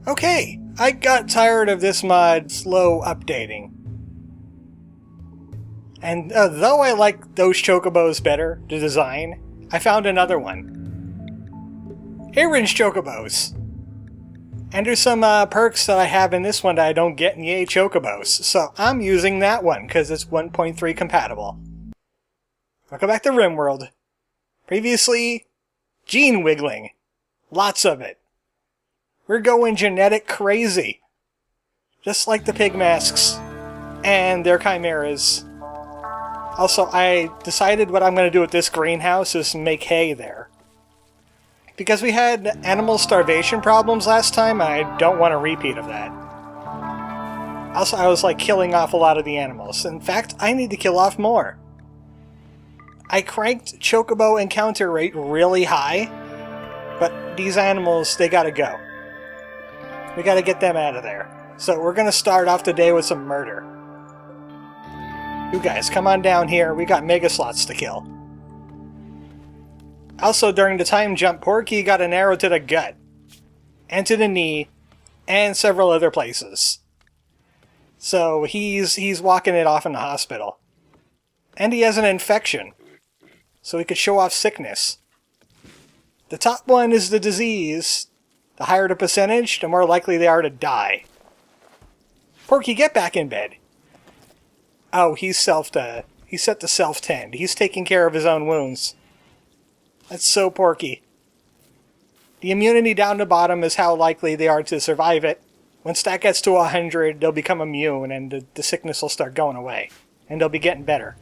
Okay, I got tired of this mod slow updating. And though I like those Chocobos better, the design, I found another one. ArmoredChocobos. And there's some perks that I have in this one that I don't get in the Chocobos, so I'm using that one because it's 1.3 compatible. Welcome back to Rimworld. Previously, gene wiggling. Lots of it. We're going genetic crazy. Just like the pig masks and their chimeras. Also, I decided what I'm going to do with this greenhouse is make hay there. Because we had animal starvation problems last time, I don't want a repeat of that. Also, I was like killing off a lot of the animals. In fact, I need to kill off more. I cranked Chocobo encounter rate really high, but these animals, they gotta go. We gotta get them out of there. So we're gonna start off the day with some murder. You guys, come on down here. We got mega slots to kill. Also, during the time jump, Porky got an arrow to the gut, and to the knee, and several other places. So he's walking it off in the hospital. And he has an infection, so he could show off sickness. The top one is the disease. The higher the percentage, the more likely they are to die. Porky, get back in bed. Oh, he's set to self-tend. He's taking care of his own wounds. That's so Porky. The immunity down the bottom is how likely they are to survive it. Once that gets to 100, they'll become immune and the sickness will start going away. And they'll be getting better.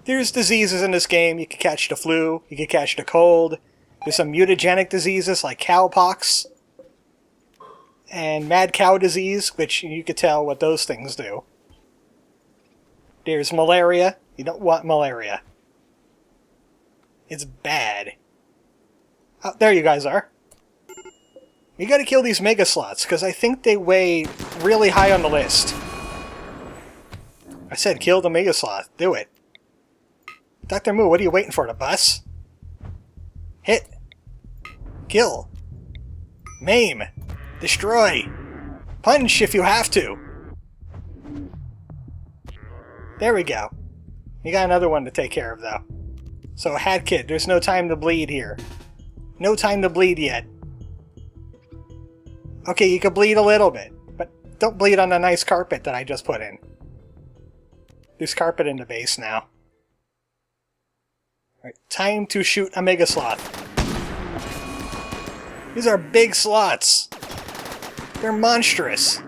There's diseases in this game. You can catch the flu, you can catch the cold. There's some mutagenic diseases like cowpox and mad cow disease, which you could tell what those things do. There's malaria. You don't want malaria. It's bad. Oh, there you guys are. We gotta kill these mega slots, because I think they weigh really high on the list. I said kill the mega sloth. Do it. Dr. Moo, what are you waiting for, the bus? Hit. Kill. Maim. Destroy. Punch if you have to. There we go. You got another one to take care of, though. So, Hat Kid, there's no time to bleed here. No time to bleed yet. Okay, you can bleed a little bit, but don't bleed on the nice carpet that I just put in. There's carpet in the base now. Alright, time to shoot a Mega Sloth. These are big slots. They're monstrous.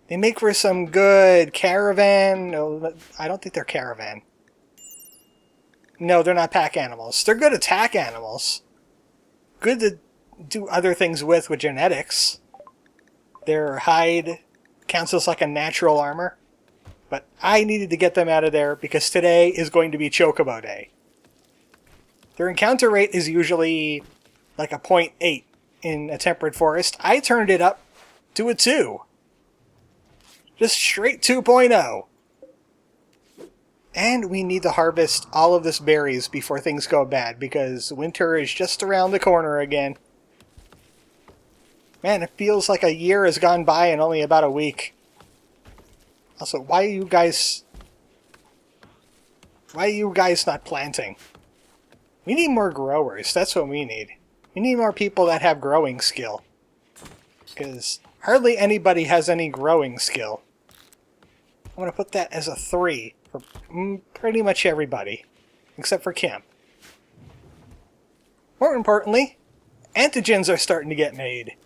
They make for some good caravan. No, I don't think they're caravan. No, they're not pack animals. They're good attack animals. Good to do other things with genetics. Their hide counts as like a natural armor. But I needed to get them out of there because today is going to be Chocobo Day. Their encounter rate is usually like a 0.8 in a temperate forest. I turned it up to a 2. Just straight 2.0. And we need to harvest all of this berries before things go bad, because winter is just around the corner again. Man, it feels like a year has gone by in only about a week. Also, why are you guys not planting? We need more growers. That's what we need. We need more people that have growing skill. Because hardly anybody has any growing skill. I'm going to put that as a 3 for pretty much everybody. Except for Kim. More importantly, antigens are starting to get made.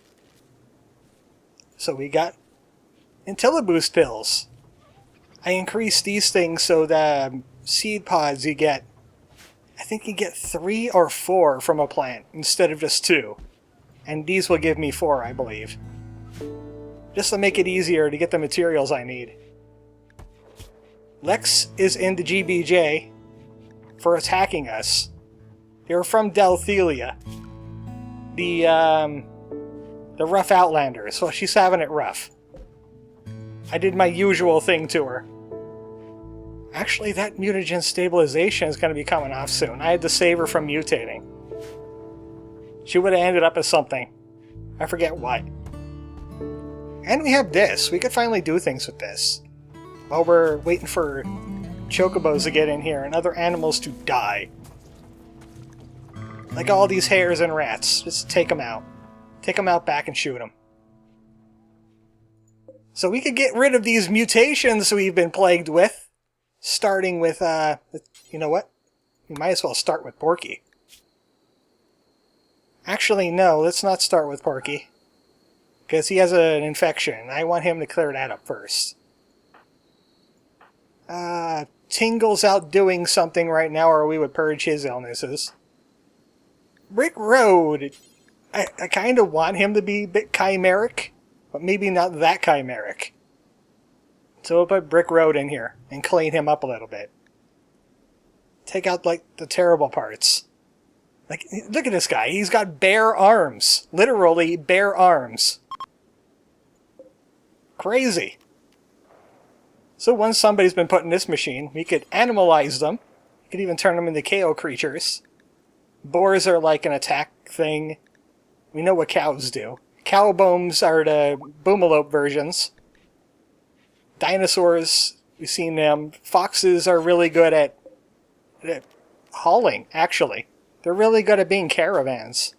So we got IntelliBoost pills. I increased these things so the seed pods you get, I think you get 3 or 4 from a plant instead of just 2. And these will give me 4, I believe. Just to make it easier to get the materials I need. Lex is in the GBJ for attacking us. They're from Delthelia. The rough outlander, so she's having it rough. I did my usual thing to her. Actually, that mutagen stabilization is going to be coming off soon. I had to save her from mutating. She would have ended up as something. I forget what. And we have this. We could finally do things with this. While we're waiting for Chocobos to get in here and other animals to die. Like all these hares and rats. Just take them out. Take them out back and shoot them. So we could get rid of these mutations we've been plagued with. Starting with, you know what? We might as well start with Porky. Actually, no, let's not start with Porky. Because he has an infection. I want him to clear that up first. Tingle's out doing something right now, or we would purge his illnesses. Brick Road. I kind of want him to be a bit chimeric, but maybe not that chimeric. So we'll put Brick Road in here and clean him up a little bit. Take out, like, the terrible parts. Like, look at this guy. He's got bare arms. Literally bare arms. Crazy. So once somebody's been put in this machine, we could animalize them. We could even turn them into KO creatures. Boars are like an attack thing. We know what cows do. Cow bones are the boomalope versions. Dinosaurs, we've seen them. Foxes are really good at hauling, actually. They're really good at being caravans.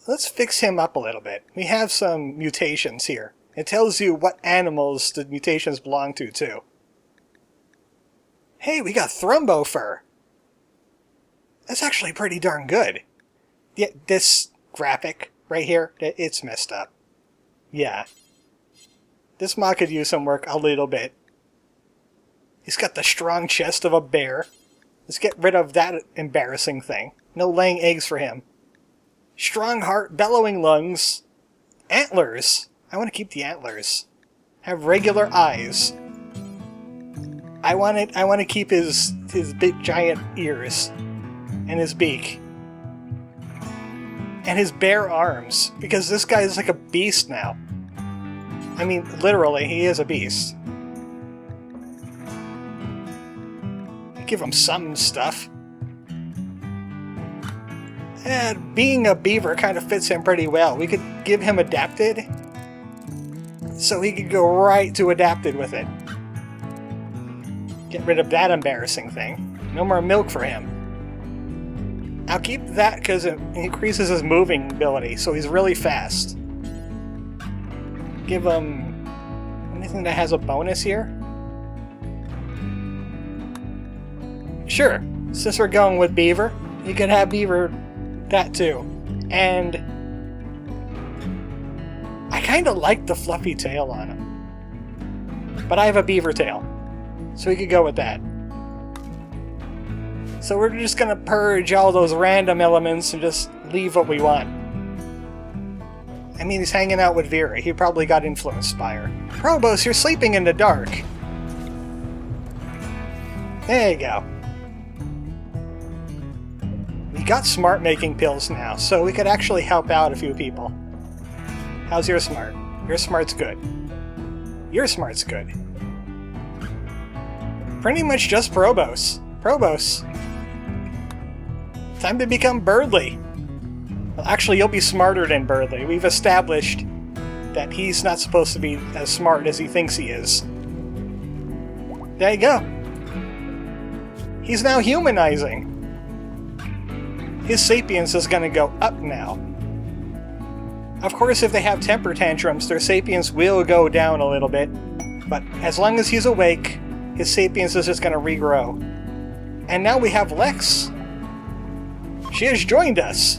Let's fix him up a little bit. We have some mutations here. It tells you what animals the mutations belong to, too. Hey, we got Thrumbo fur. That's actually pretty darn good. Yeah, this graphic right here, it's messed up. Yeah. This mod could use some work a little bit. He's got the strong chest of a bear. Let's get rid of that embarrassing thing. No laying eggs for him. Strong heart, bellowing lungs. Antlers. I want to keep the antlers. Have regular eyes. I want to keep his big giant ears. And his beak. And his bare arms. Because this guy is like a beast now. I mean, literally, he is a beast. Give him some stuff. And being a beaver kind of fits him pretty well. We could give him adapted. So he could go right to adapted with it. Get rid of that embarrassing thing. No more milk for him. I'll keep that because it increases his moving ability, so he's really fast. Give him anything that has a bonus here? Sure, since we're going with Beaver, you can have Beaver that too. And I kind of like the fluffy tail on him. But I have a beaver tail, so we could go with that. So we're just going to purge all those random elements and just leave what we want. I mean, he's hanging out with Vera. He probably got influenced by her. Probos, you're sleeping in the dark. There you go. We got smart making pills now, so we could actually help out a few people. How's your smart? Your smart's good. Your smart's good. Pretty much just Probos. Probos. Time to become Birdly. Well, actually, you'll be smarter than Birdly. We've established that he's not supposed to be as smart as he thinks he is. There you go. He's now humanizing. His sapience is going to go up now. Of course, if they have temper tantrums, their sapience will go down a little bit. But as long as he's awake, his sapience is just going to regrow. And now we have Lex. She has joined us.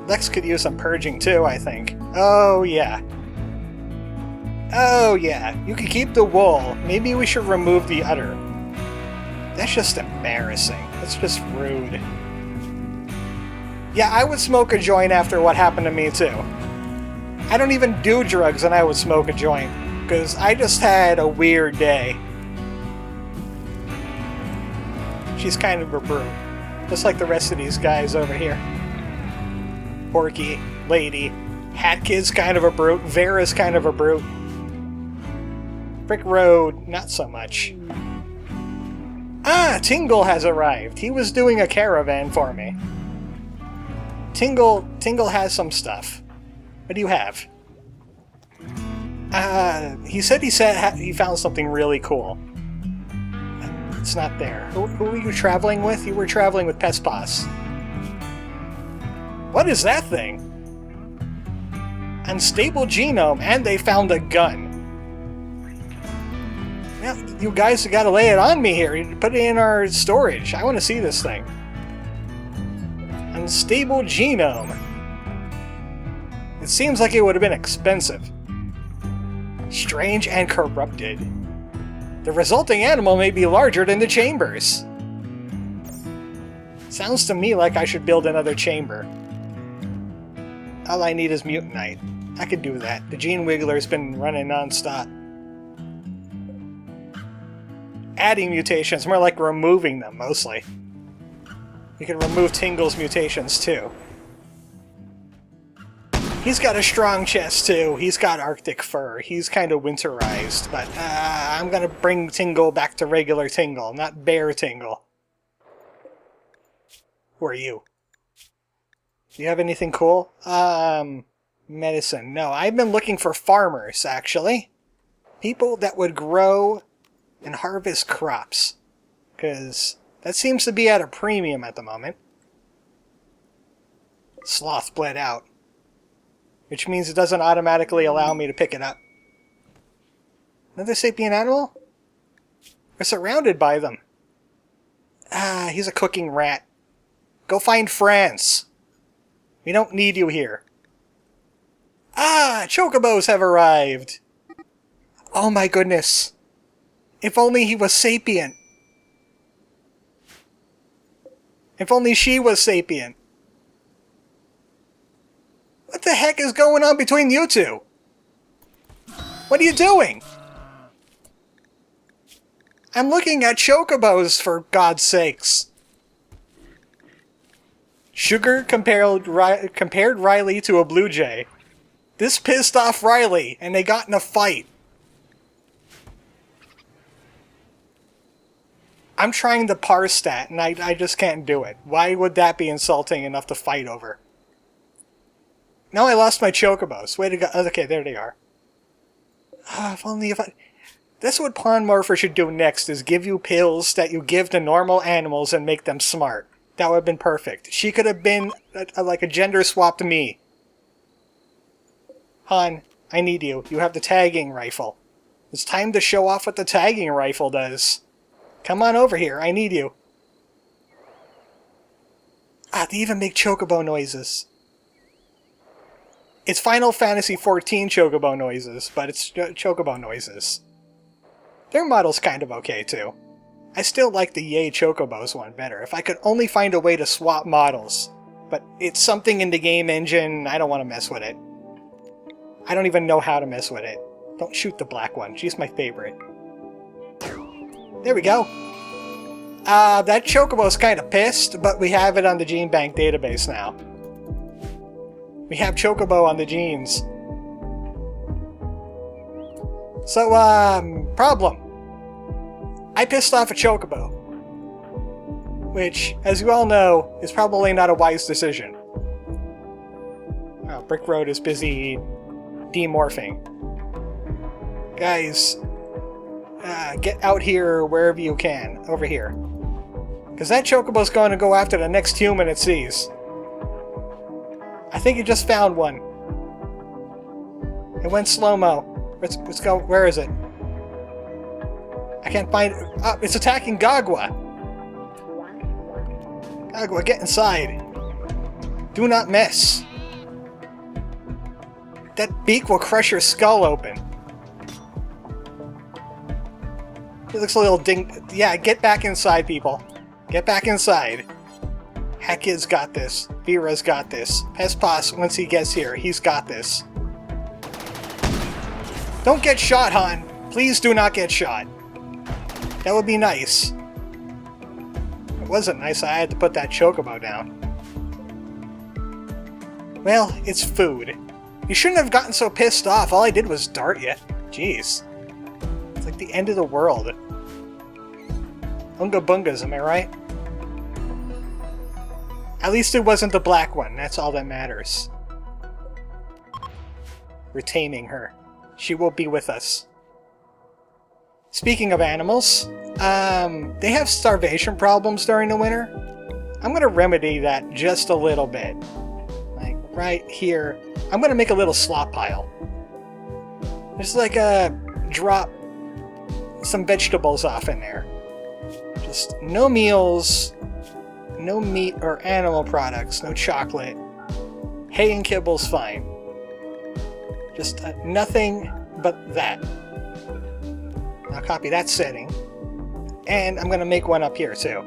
Lex could use some purging too, I think. Oh, yeah. Oh, yeah. You can keep the wool. Maybe we should remove the udder. That's just embarrassing. That's just rude. Yeah, I would smoke a joint after what happened to me too. I don't even do drugs and I would smoke a joint. Because I just had a weird day. She's kind of a brute. Just like the rest of these guys over here. Porky, Lady, Hat Kid's kind of a brute, Vera's kind of a brute. Brick Road, not so much. Ah, Tingle has arrived. He was doing a caravan for me. Tingle has some stuff. What do you have? He said he found something really cool. It's not there. Who were you traveling with? You were traveling with Pespas. What is that thing? Unstable genome, and they found a gun. Well, you guys have got to lay it on me here. Put it in our storage. I want to see this thing. Unstable genome. It seems like it would have been expensive. Strange and corrupted. The resulting animal may be larger than the chambers. Sounds to me like I should build another chamber. All I need is mutanite. I could do that. The Gene Wiggler's been running non-stop. Adding mutations, more like removing them, mostly. You can remove Tingle's mutations, too. He's got a strong chest, too. He's got Arctic fur. He's kind of winterized, but I'm gonna bring Tingle back to regular Tingle, not Bear Tingle. Who are you? Do you have anything cool? Medicine. No, I've been looking for farmers, actually. People that would grow and harvest crops. Because that seems to be at a premium at the moment. Sloth bled out. Which means it doesn't automatically allow me to pick it up. Another sapient animal? We're surrounded by them. Ah, he's a cooking rat. Go find France. We don't need you here. Ah, Chocobos have arrived. Oh my goodness. If only he was sapient. If only she was sapient. What the heck is going on between you two? What are you doing? I'm looking at Chocobos, for God's sakes. Sugar compared Riley to a blue jay. This pissed off Riley, and they got in a fight. I'm trying to parse that, and I just can't do it. Why would that be insulting enough to fight over? Now I lost my Chocobos. Way to go. Okay, there they are. If only if I... That's what Pawn Morpher should do next, is give you pills that you give to normal animals and make them smart. That would have been perfect. She could have been like a gender-swapped me. Han, I need you. You have the tagging rifle. It's time to show off what the tagging rifle does. Come on over here. I need you. Ah, they even make Chocobo noises. It's Final Fantasy XIV Chocobo noises, but it's Chocobo noises. Their model's kind of okay, too. I still like the Yay Chocobos one better, if I could only find a way to swap models. But it's something in the game engine, I don't want to mess with it. I don't even know how to mess with it. Don't shoot the black one, she's my favorite. There we go. That Chocobo's kind of pissed, but we have it on the Gene Bank database now. We have Chocobo on the genes. So, problem. I pissed off a Chocobo. Which, as you all know, is probably not a wise decision. Oh, Brick Road is busy demorphing. Guys, get out here wherever you can. Over here. Because that Chocobo's going to go after the next human it sees. I think you just found one. It went slow-mo. Let's go. Where is it? I can't find it. Oh, it's attacking Gagwa. Gagwa, get inside. Do not mess. That beak will crush your skull open. It looks a little ding... Yeah, get back inside, people. Get back inside. Hackid's got this. Vera's got this. Pespas, once he gets here, he's got this. Don't get shot, Han. Please do not get shot. That would be nice. It wasn't nice, I had to put that Chocobo down. Well, it's food. You shouldn't have gotten so pissed off. All I did was dart you. Jeez. It's like the end of the world. Unga bungas, am I right? At least it wasn't the black one. That's all that matters. We're taming her. She will be with us. Speaking of animals, they have starvation problems during the winter. I'm going to remedy that just a little bit. Like right here. I'm going to make a little slop pile. Just like drop some vegetables off in there. Just no meals, no meat or animal products, no chocolate. Hay and kibble's fine. Just nothing but that. I'll copy that setting. And I'm going to make one up here too.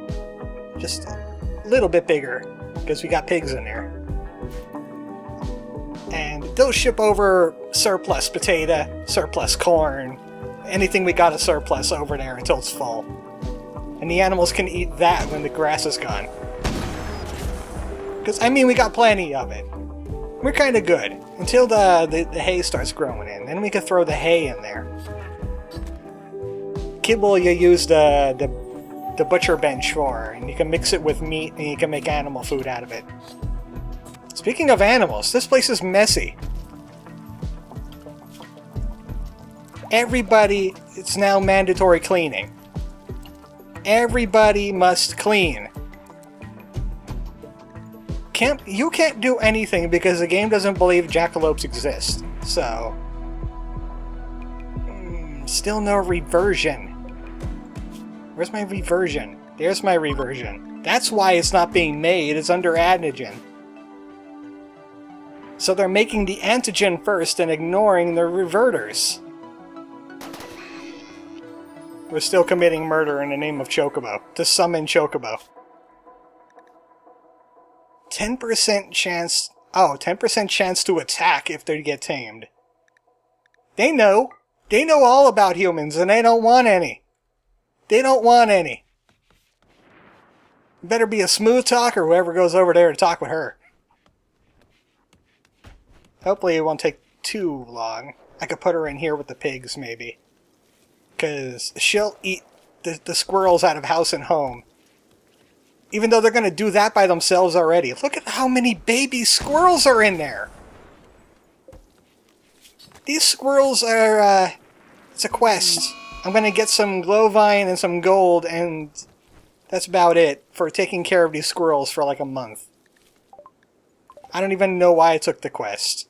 Just a little bit bigger, because we got pigs in there. And they'll ship over surplus potato, surplus corn, anything we got a surplus over there until it's full. And the animals can eat that when the grass is gone. Because, I mean, we got plenty of it. We're kind of good. Until the hay starts growing in. Then we can throw the hay in there. Kibble you use the butcher bench for, and you can mix it with meat and you can make animal food out of it. Speaking of animals, this place is messy. Everybody, it's now mandatory cleaning. Everybody must clean. You can't do anything because the game doesn't believe jackalopes exist. So, still no reversion. Where's my reversion? There's my reversion. That's why it's not being made. It's under antigen. So they're making the antigen first and ignoring the reverters. We're still committing murder in the name of Chocobo. To summon Chocobo. 10% chance... Oh, 10% chance to attack if they get tamed. They know. They know all about humans and they don't want any. They don't want any. Better be a smooth talker, whoever goes over there to talk with her. Hopefully it won't take too long. I could put her in here with the pigs, maybe. Because she'll eat the squirrels out of house and home. Even though they're going to do that by themselves already. Look at how many baby squirrels are in there. These squirrels are, it's a quest. I'm going to get some glowvine and some gold, and that's about it for taking care of these squirrels for like a month. I don't even know why I took the quest.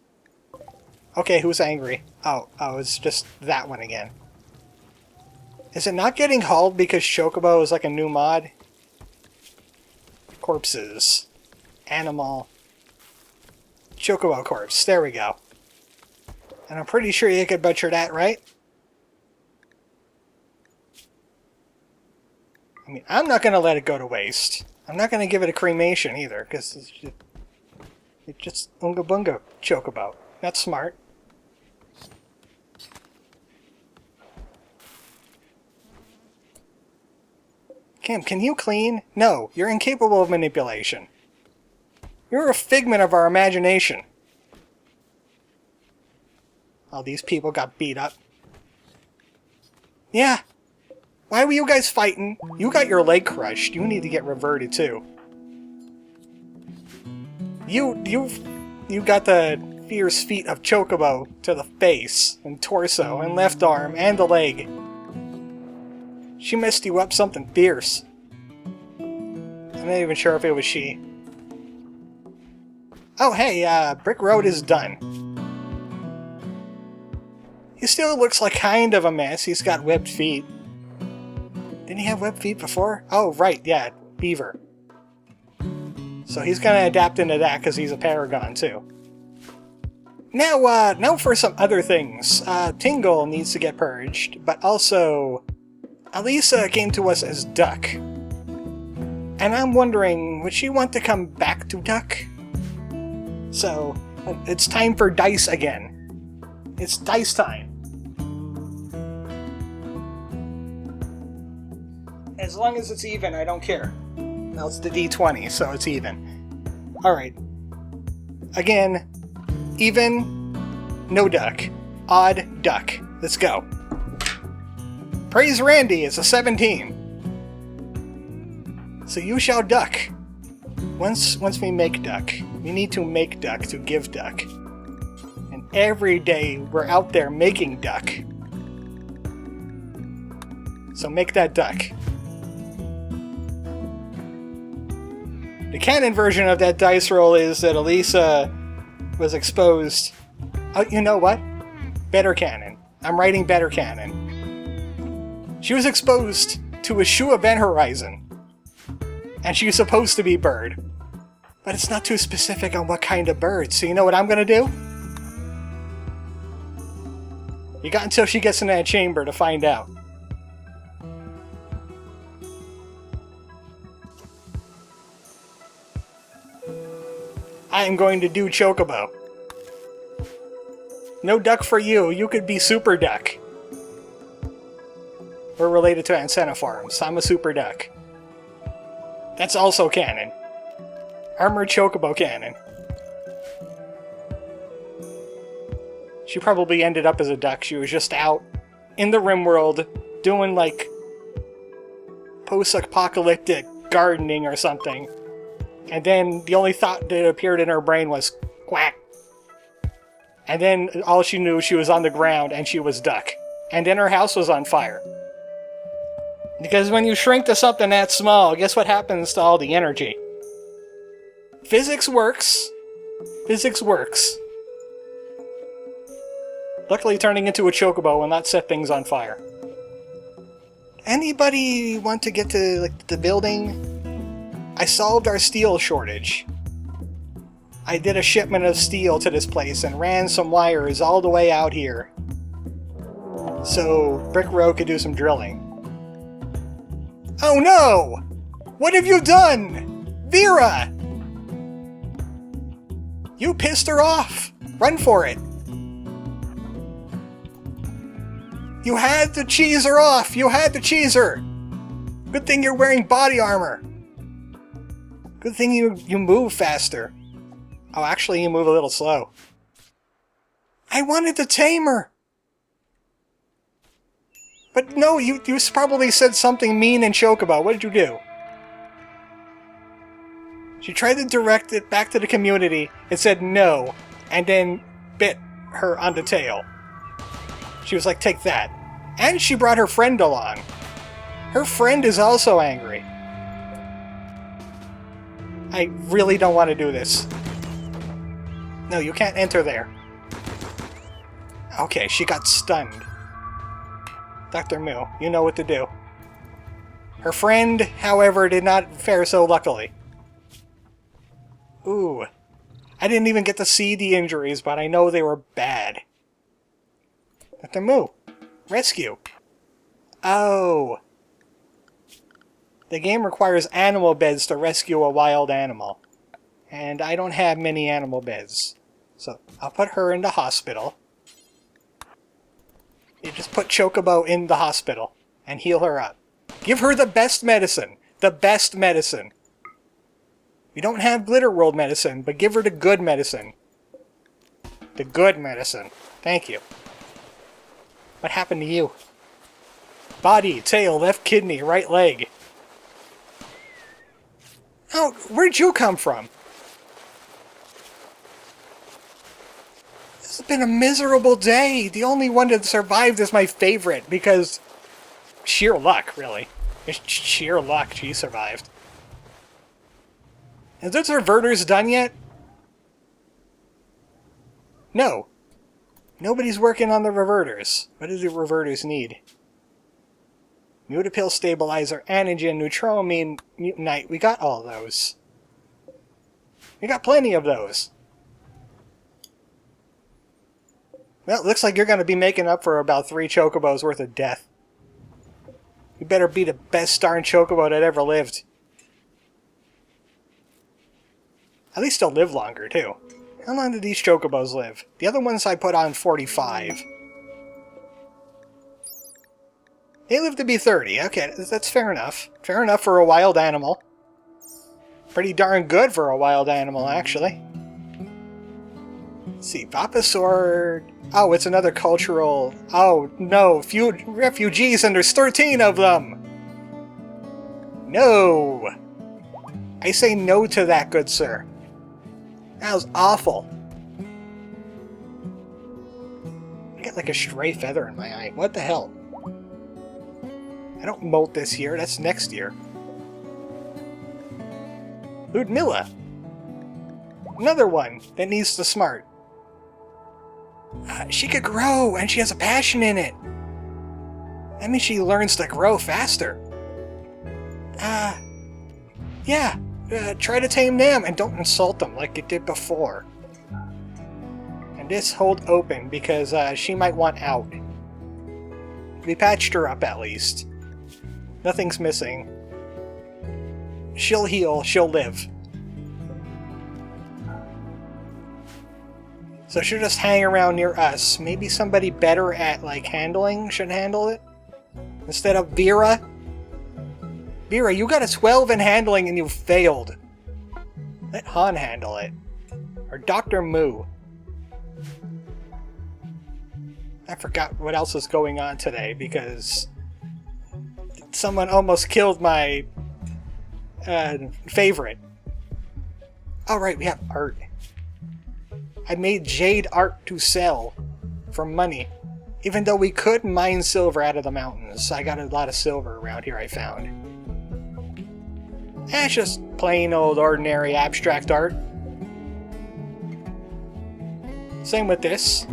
Okay, who's angry? Oh, it's just that one again. Is it not getting hauled because Chocobo is like a new mod? Corpses. Animal. Chocobo corpse. There we go. And I'm pretty sure you could butcher that, right? I mean, I'm not going to let it go to waste. I'm not going to give it a cremation either, because it's just Unga Bunga Chocobo. That's smart. Kim, can you clean? No, you're incapable of manipulation. You're a figment of our imagination. All these people got beat up. Yeah. Why were you guys fighting? You got your leg crushed. You need to get reverted too. You got the fierce feet of Chocobo to the face and torso and left arm and the leg. She messed you up something fierce. I'm not even sure if it was she. Oh hey, Brick Road is done. He still looks like kind of a mess. He's got webbed feet. Didn't he have webbed feet before? Oh, right, yeah, beaver. So he's gonna adapt into that because he's a paragon too. Now for some other things. Tingle needs to get purged, but also Elisa came to us as Duck. And I'm wondering, would she want to come back to Duck? So, it's time for dice again. It's dice time. As long as it's even, I don't care. Now it's the D20, so it's even. Alright. Again, even, no duck. Odd duck. Let's go. Praise Randy, it's a 17. So you shall duck. Once we make duck, we need to make duck to give duck. And every day we're out there making duck. So make that duck. The canon version of that dice roll is that Elisa was exposed... Oh, you know what? Better canon. I'm writing better canon. She was exposed to a shoe event horizon. And she was supposed to be bird. But it's not too specific on what kind of bird, so you know what I'm gonna do? You got until she gets in that chamber to find out. I am going to do Chocobo. No duck for you. You could be Super Duck. We're related to Antenniforms. I'm a Super Duck. That's also canon. ArmoredChocobo canon. She probably ended up as a duck. She was just out in the Rimworld doing like post-apocalyptic gardening or something. And then the only thought that appeared in her brain was quack. And then all she knew, she was on the ground and she was duck. And then her house was on fire. Because when you shrink to something that small, guess what happens to all the energy? Physics works. Physics works. Luckily, turning into a chocobo will not set things on fire. Anybody want to get to like the building? I solved our steel shortage. I did a shipment of steel to this place and ran some wires all the way out here. So Brick Road could do some drilling. Oh no! What have you done? Vera! You pissed her off! Run for it! You had to cheese her off! You had to cheese her! Good thing you're wearing body armor! Good thing you move faster. Oh, actually you move a little slow. I wanted to tame her! But no, you probably said something mean in Chocobo. What did you do? She tried to direct it back to the community. It said no, and then bit her on the tail. She was like, take that. And she brought her friend along. Her friend is also angry. I really don't want to do this. No, you can't enter there. Okay, she got stunned. Dr. Moo, you know what to do. Her friend, however, did not fare so luckily. Ooh. I didn't even get to see the injuries, but I know they were bad. Dr. Moo, rescue. Oh. The game requires animal beds to rescue a wild animal. And I don't have many animal beds. So I'll put her in the hospital. You just put Chocobo in the hospital and heal her up. Give her the best medicine. The best medicine. We don't have Glitter World medicine, but give her the good medicine. The good medicine. Thank you. What happened to you? Body, tail, left kidney, right leg. Oh, where'd you come from? This has been a miserable day. The only one that survived is my favorite, because sheer luck, really. It's sheer luck she survived. Is those reverters done yet? No. Nobody's working on the reverters. What do the reverters need? Mutapil Stabilizer, Antigen, Neutroamine, Mutanite. We got all those. We got plenty of those. Well, it looks like you're going to be making up for about 3 Chocobos worth of death. You better be the best darn Chocobo that ever lived. At least they'll live longer, too. How long did these Chocobos live? The other ones I put on 45. They live to be 30. Okay, that's fair enough. Fair enough for a wild animal. Pretty darn good for a wild animal, actually. Let's see, Vaposaur... Oh, it's another cultural... Oh, no, refugees, and there's 13 of them! No! I say no to that, good sir. That was awful. I got like a stray feather in my eye. What the hell? I don't molt this year, that's next year. Ludmilla. Another one that needs to smart. She could grow, and she has a passion in it. That means she learns to grow faster. Yeah. Try to tame them, and don't insult them like you did before. And this hold open, because she might want out. We patched her up, at least. Nothing's missing. She'll heal, she'll live. So she'll just hang around near us. Maybe somebody better at, like, handling should handle it? Instead of Vera? Vera, you got a 12 in handling and you failed. Let Han handle it. Or Dr. Moo. I forgot what else was going on today because someone almost killed my favorite. Alright, we have art. I made jade art to sell for money. Even though we could mine silver out of the mountains. I got a lot of silver around here I found. It's just plain old ordinary abstract art. Same with this.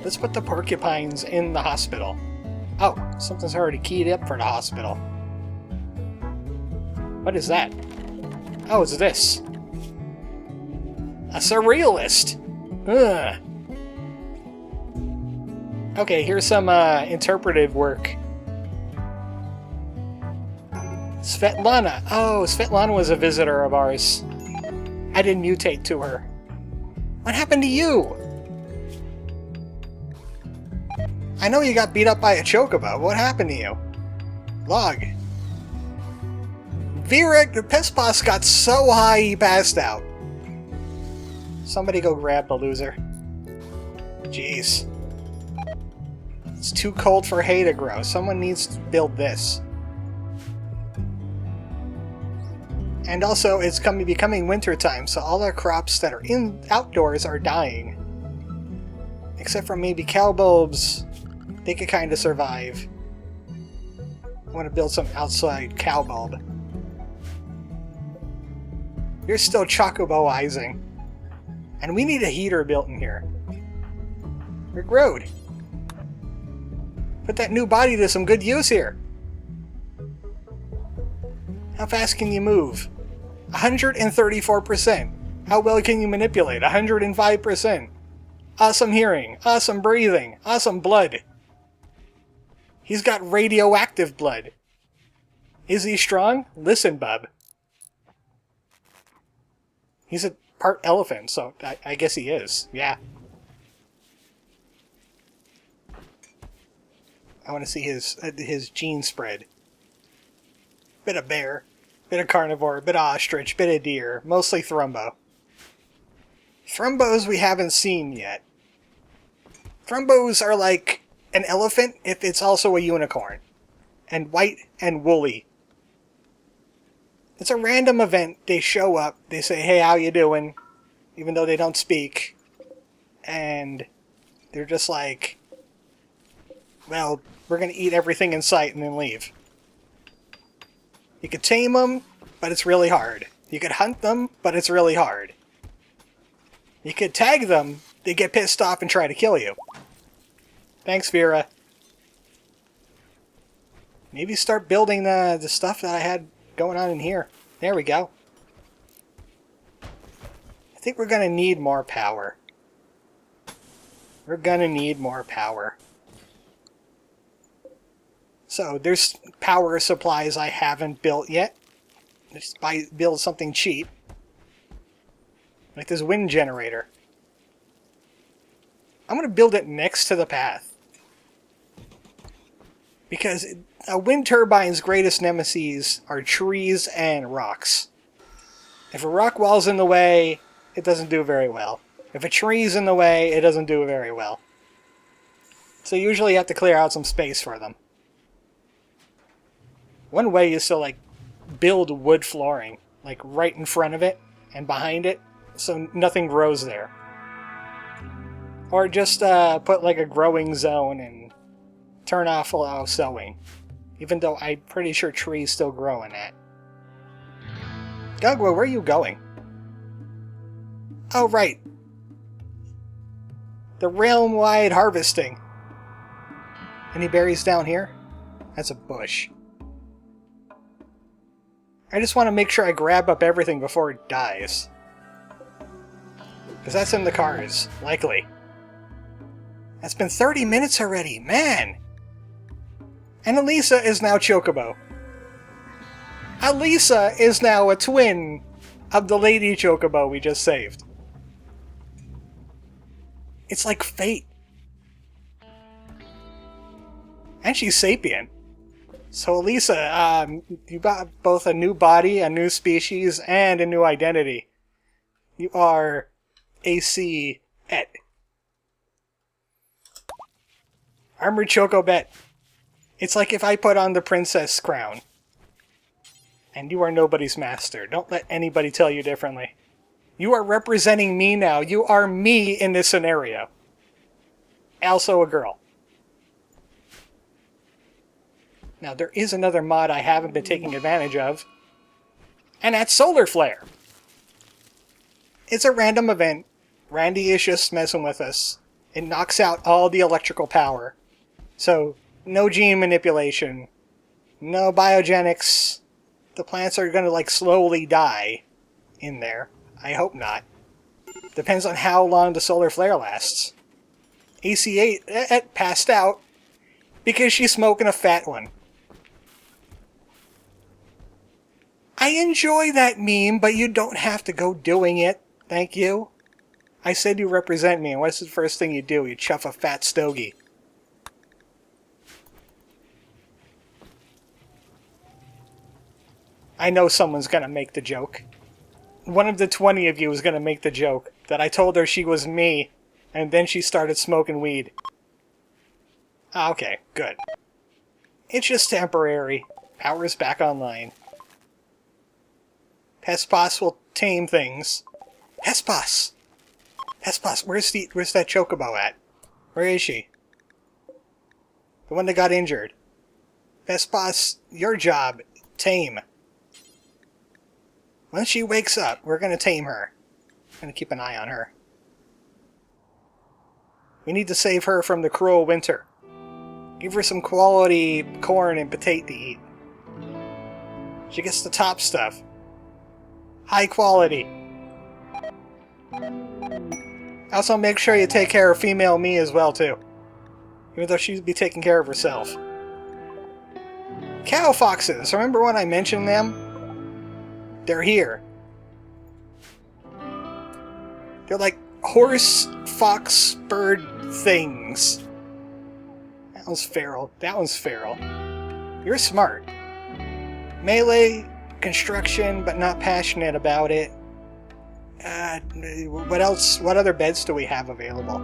Let's put the porcupines in the hospital. Oh, something's already keyed up for the hospital. What is that? Oh, it's this. A surrealist! Ugh. Okay, here's some interpretive work. Svetlana. Oh, Svetlana was a visitor of ours. I didn't mutate to her. What happened to you? I know you got beat up by a chocobo. What happened to you? Log. Virek, the pest boss got so high he passed out. Somebody go grab the loser. Jeez. It's too cold for hay to grow. Someone needs to build this. And also, it's becoming winter time, so all our crops that are outdoors are dying. Except for maybe cow bulbs. They could kind of survive. I want to build some outside cow bulb. You're still chocoboizing. And we need a heater built in here. Rick Road. Put that new body to some good use here. How fast can you move? 134%. How well can you manipulate? 105%. Awesome hearing. Awesome breathing. Awesome blood. He's got radioactive blood. Is he strong? Listen, bub. He's a part elephant, so I guess he is. Yeah. I want to see his gene spread. Bit of bear, bit of carnivore, bit of ostrich, bit of deer, mostly Thrumbo. Thrumbos we haven't seen yet. Thrumbos are like an elephant if it's also a unicorn. And white and woolly. It's a random event. They show up, they say, hey, how you doing? Even though they don't speak. And they're just like, well, we're going to eat everything in sight and then leave. You could tame them, but it's really hard. You could hunt them, but it's really hard. You could tag them, they get pissed off and try to kill you. Thanks, Vera. Maybe start building the stuff that I had going on in here. There we go. I think we're going to need more power. We're going to need more power. So, there's power supplies I haven't built yet. Just build something cheap. Like this wind generator. I'm going to build it next to the path. Because a wind turbine's greatest nemeses are trees and rocks. If a rock wall's in the way, it doesn't do very well. If a tree's in the way, it doesn't do very well. So usually you have to clear out some space for them. One way is to, like, build wood flooring. like right in front of it and behind it, so nothing grows there. Or just put like a growing zone and turn off allow sowing. Even though I'm pretty sure trees still grow in that. Gugwa, where are you going? Oh, right. The realm-wide harvesting. Any berries down here? That's a bush. I just want to make sure I grab up everything before it dies. Because that's in the cars, likely. That's been 30 minutes already, man! And Elisa is now Chocobo. Elisa is now a twin of the lady Chocobo we just saved. It's like fate. And she's sapient. So Elisa, you got both a new body, a new species, and a new identity. You are AC Et. Armored Chocobet. It's like if I put on the princess crown. And you are nobody's master. Don't let anybody tell you differently. You are representing me now. You are me in this scenario. Also a girl. Now, there is another mod I haven't been taking advantage of. And that's Solar Flare. It's a random event. Randy is just messing with us. It knocks out all the electrical power. So, no gene manipulation. No biogenics. The plants are going to, like, slowly die in there. I hope not. Depends on how long the solar flare lasts. AC8 passed out because she's smoking a fat one. I enjoy that meme, but you don't have to go doing it. Thank you. I said you represent me, and what's the first thing you do? You chuff a fat stogie. I know someone's gonna make the joke. One of the 20 of you is gonna make the joke that I told her she was me, and then she started smoking weed. Ah, okay, good. It's just temporary. Power's back online. Hespas will tame things. Hespas! Hespas, where's that Chocobo at? Where is she? The one that got injured. Hespas, your job, tame. Once she wakes up, we're gonna tame her. I'm gonna keep an eye on her. We need to save her from the cruel winter. Give her some quality corn and potato to eat. She gets the top stuff. High quality. Also make sure you take care of female me as well too. Even though she'd be taking care of herself. Cow foxes, remember when I mentioned them? They're here. They're like horse, fox, bird things. That one's feral. That one's feral. You're smart. Melee, construction, but not passionate about it. What else? What other beds do we have available?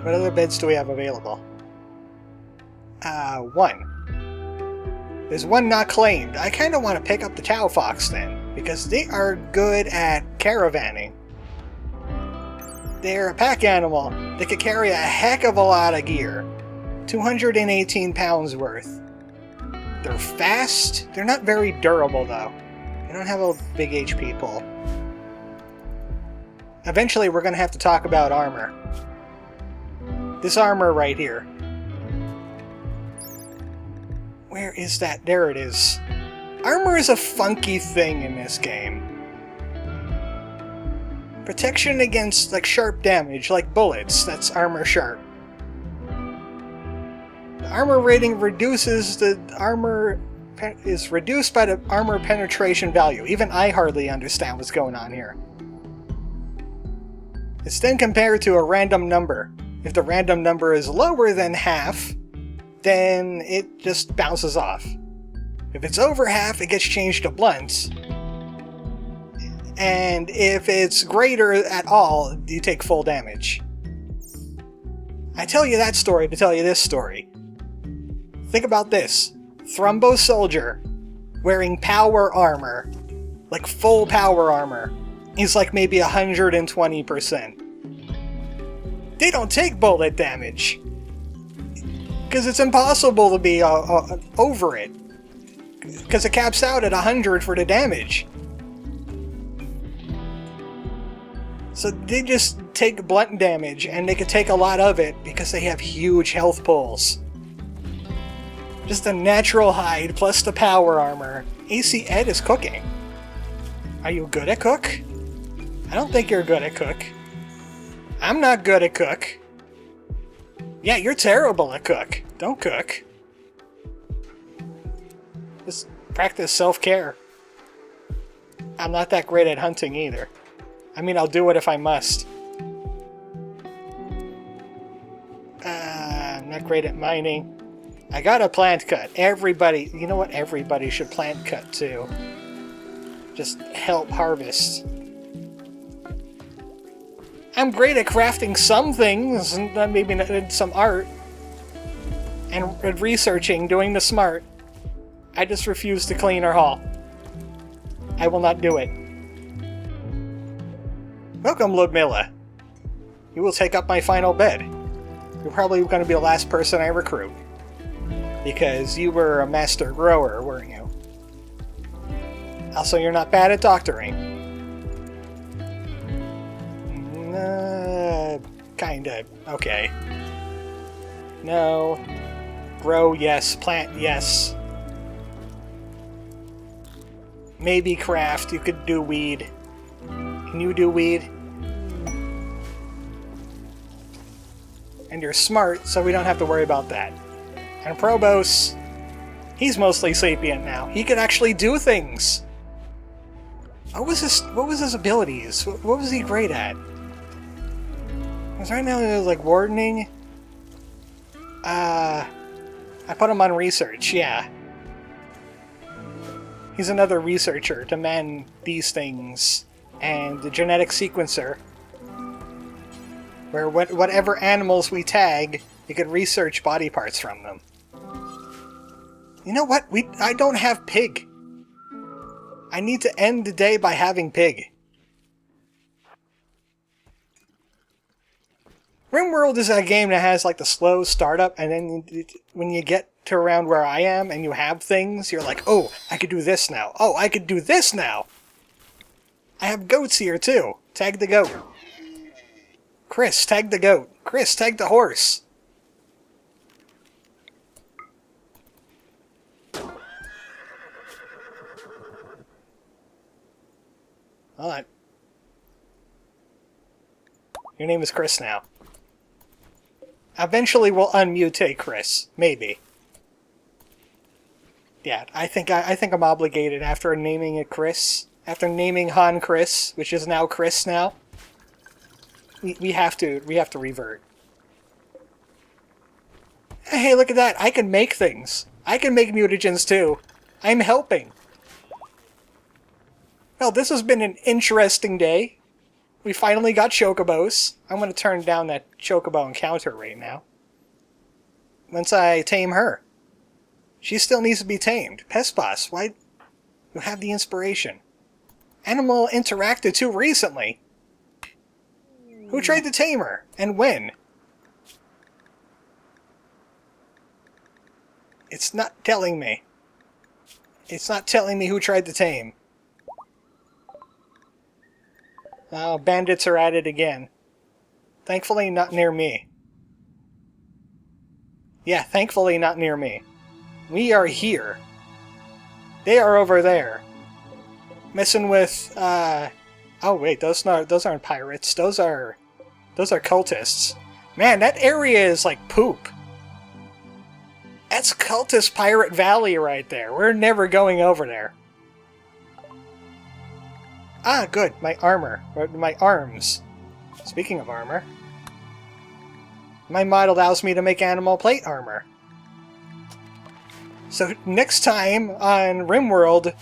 What other beds do we have available? One. There's one not claimed. I kind of want to pick up the Chow Fox then, because they are good at caravanning. They're a pack animal that could carry a heck of a lot of gear. 218 pounds worth. They're fast. They're not very durable though. They don't have a big HP pool. Eventually we're going to have to talk about armor. This armor right here. Where is that? There it is. Armor is a funky thing in this game. Protection against like sharp damage, like bullets, that's armor sharp. The armor rating reduces the armor is reduced by the armor penetration value. Even I hardly understand what's going on here. It's then compared to a random number. If the random number is lower than half, then it just bounces off. If it's over half, it gets changed to blunts. And if it's greater at all, you take full damage. I tell you that story to tell you this story. Think about this. Thrumbo soldier wearing power armor like full power armor, is like maybe 120%. They don't take bullet damage. Because it's impossible to be over it. Because it caps out at 100 for the damage. So they just take blunt damage, and they can take a lot of it because they have huge health pulls. Just a natural hide plus the power armor. AC Ed is cooking. Are you good at cook? I don't think you're good at cook. I'm not good at cook. Yeah, you're terrible at cook. Don't cook. Just practice self-care. I'm not that great at hunting either. I mean, I'll do it if I must. I'm not great at mining. I got a plant cut. Everybody, you know what? Everybody should plant cut too. Just help harvest. I'm great at crafting some things, and maybe not some art. And researching, doing the smart. I just refuse to clean or haul. I will not do it. Welcome, Ludmilla. You will take up my final bed. You're probably going to be the last person I recruit. Because you were a master grower, weren't you? Also, you're not bad at doctoring. Kinda. Okay. No. Grow, yes. Plant, yes. Maybe craft. You could do weed. Can you do weed? And you're smart, so we don't have to worry about that. And Probos, he's mostly sapient now. He can actually do things. What was his abilities? What was he great at? Because right now he's like wardening. I put him on research, yeah. He's another researcher to mend these things. And the genetic sequencer. Where whatever animals we tag, you can research body parts from them. You know what? I don't have pig. I need to end the day by having pig. Rimworld is a game that has like the slow startup, and then when you get to around where I am and you have things, you're like, oh, I could do this now. Oh, I could do this now. I have goats here too. Tag the goat. Chris, tag the goat. Chris, tag the horse. Alright. Your name is Chris now. Eventually we'll unmutate Chris. Maybe. Yeah, I think I'm obligated after naming it Chris. After naming Han Chris, which is now Chris now. We have to revert. Hey, look at that! I can make things. I can make mutagens too. I'm helping. Well, this has been an interesting day. We finally got Chocobos. I'm going to turn down that Chocobo encounter right now. Once I tame her. She still needs to be tamed. Pest Boss, why? You have the inspiration. Animal interacted too recently. Who tried to tame her? And when? It's not telling me. It's not telling me who tried to tame. Oh, bandits are at it again. Thankfully not near me. Yeah, thankfully not near me. We are here. They are over there. Messing with, oh wait, those aren't pirates. Those are cultists. Man, that area is like poop. That's Cultist Pirate Valley right there. We're never going over there. Ah, good. My armor. Or my arms. Speaking of armor. My mod allows me to make animal plate armor. So next time on Rimworld,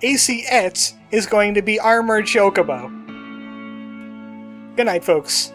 AC Et is going to be ArmoredChocobo. Good night, folks.